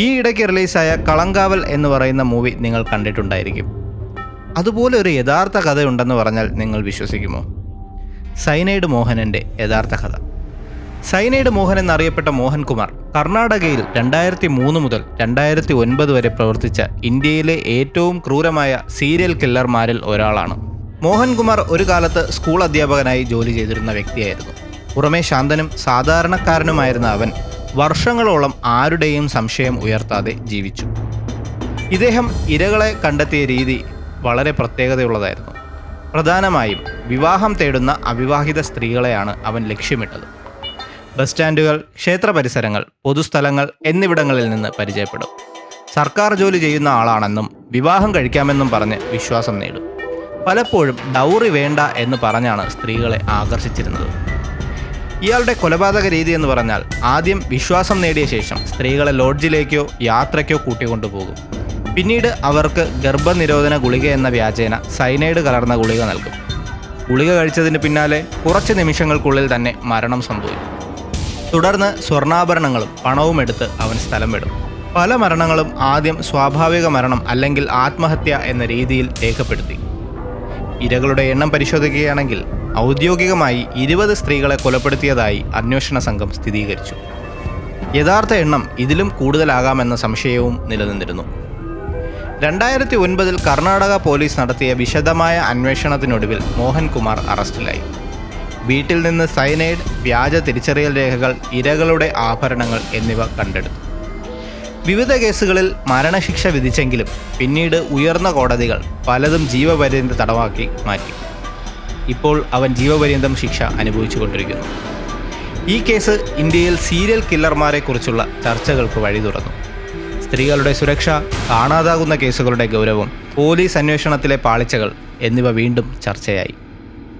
ഈ ഇടയ്ക്ക് റിലീസായ കളങ്കാവൽ എന്ന് പറയുന്ന മൂവി നിങ്ങൾ കണ്ടിട്ടുണ്ടായിരിക്കും. അതുപോലെ ഒരു യഥാർത്ഥ കഥയുണ്ടെന്ന് പറഞ്ഞാൽ നിങ്ങൾ വിശ്വസിക്കുമോ? സൈനൈഡ് മോഹനൻ്റെ യഥാർത്ഥ കഥ. സൈനൈഡ് മോഹൻ എന്നറിയപ്പെട്ട മോഹൻകുമാർ കർണാടകയിൽ 2003 മുതൽ 2009 വരെ പ്രവർത്തിച്ച ഇന്ത്യയിലെ ഏറ്റവും ക്രൂരമായ സീരിയൽ കില്ലർമാരിൽ ഒരാളാണ്. മോഹൻകുമാർ ഒരു കാലത്ത് സ്കൂൾ അധ്യാപകനായി ജോലി ചെയ്തിരുന്ന വ്യക്തിയായിരുന്നു. പുറമേ ശാന്തനും സാധാരണക്കാരനുമായിരുന്ന അവൻ വർഷങ്ങളോളം ആരുടെയും സംശയം ഉയർത്താതെ ജീവിച്ചു. ഇദ്ദേഹം ഇരകളെ കണ്ടെത്തിയ രീതി വളരെ പ്രത്യേകതയുള്ളതായിരുന്നു. പ്രധാനമായും വിവാഹം തേടുന്ന അവിവാഹിത സ്ത്രീകളെയാണ് അവൻ ലക്ഷ്യമിട്ടത്. ബസ് സ്റ്റാൻഡുകൾ, ക്ഷേത്ര പരിസരങ്ങൾ, പൊതുസ്ഥലങ്ങൾ എന്നിവിടങ്ങളിൽ നിന്ന് പരിചയപ്പെടും. സർക്കാർ ജോലി ചെയ്യുന്ന ആളാണെന്നും വിവാഹം കഴിക്കാമെന്നും പറഞ്ഞ് വിശ്വാസം നേടും. പലപ്പോഴും ഡൗറി വേണ്ട എന്ന് പറഞ്ഞാണ് സ്ത്രീകളെ ആകർഷിച്ചിരുന്നത്. ഇയാളുടെ കൊലപാതക രീതി എന്ന് പറഞ്ഞാൽ ആദ്യം വിശ്വാസം നേടിയ ശേഷം സ്ത്രീകളെ ലോഡ്ജിലേക്കോ യാത്രയ്ക്കോ കൂട്ടിക്കൊണ്ടുപോകും. പിന്നീട് അവർക്ക് ഗർഭനിരോധന ഗുളിക എന്ന വ്യാജേന സൈനൈഡ് കലർന്ന ഗുളിക നൽകും. ഗുളിക കഴിച്ചതിന് പിന്നാലെ കുറച്ച് നിമിഷങ്ങൾക്കുള്ളിൽ തന്നെ മരണം സംഭവിക്കും. തുടർന്ന് സ്വർണ്ണാഭരണങ്ങളും പണവും എടുത്ത് അവൻ സ്ഥലം വിടും. പല മരണങ്ങളും ആദ്യം സ്വാഭാവിക മരണം അല്ലെങ്കിൽ ആത്മഹത്യ എന്ന രീതിയിൽ രേഖപ്പെടുത്തി. ഇരകളുടെ എണ്ണം പരിശോധിക്കുകയാണെങ്കിൽ ഔദ്യോഗികമായി 20 സ്ത്രീകളെ കൊലപ്പെടുത്തിയതായി അന്വേഷണ സംഘം സ്ഥിരീകരിച്ചു. യഥാർത്ഥ എണ്ണം ഇതിലും കൂടുതലാകാമെന്ന സംശയവും നിലനിന്നിരുന്നു. 2009 കർണാടക പോലീസ് നടത്തിയ വിശദമായ അന്വേഷണത്തിനൊടുവിൽ മോഹൻകുമാർ അറസ്റ്റിലായി. വീട്ടിൽ നിന്ന് സൈനൈഡ്, വ്യാജ തിരിച്ചറിയൽ രേഖകൾ, ഇരകളുടെ ആഭരണങ്ങൾ എന്നിവ കണ്ടെടുത്തു. വിവിധ കേസുകളിൽ മരണശിക്ഷ വിധിച്ചെങ്കിലും പിന്നീട് ഉയർന്ന കോടതികൾ പലതും ജീവപര്യന്തം തടവാക്കി മാറ്റി. ഇപ്പോൾ അവൻ ജീവപര്യന്തം ശിക്ഷ അനുഭവിച്ചുകൊണ്ടിരിക്കുന്നു. ഈ കേസ് ഇന്ത്യയിൽ സീരിയൽ കില്ലർമാരെക്കുറിച്ചുള്ള ചർച്ചകൾക്ക് വഴി തുറന്നു. സ്ത്രീകളുടെ സുരക്ഷ, കാണാതാകുന്ന കേസുകളുടെ ഗൗരവം, പോലീസ് അന്വേഷണത്തിലെ പാളിച്ചകൾ എന്നിവ വീണ്ടും ചർച്ചയായി.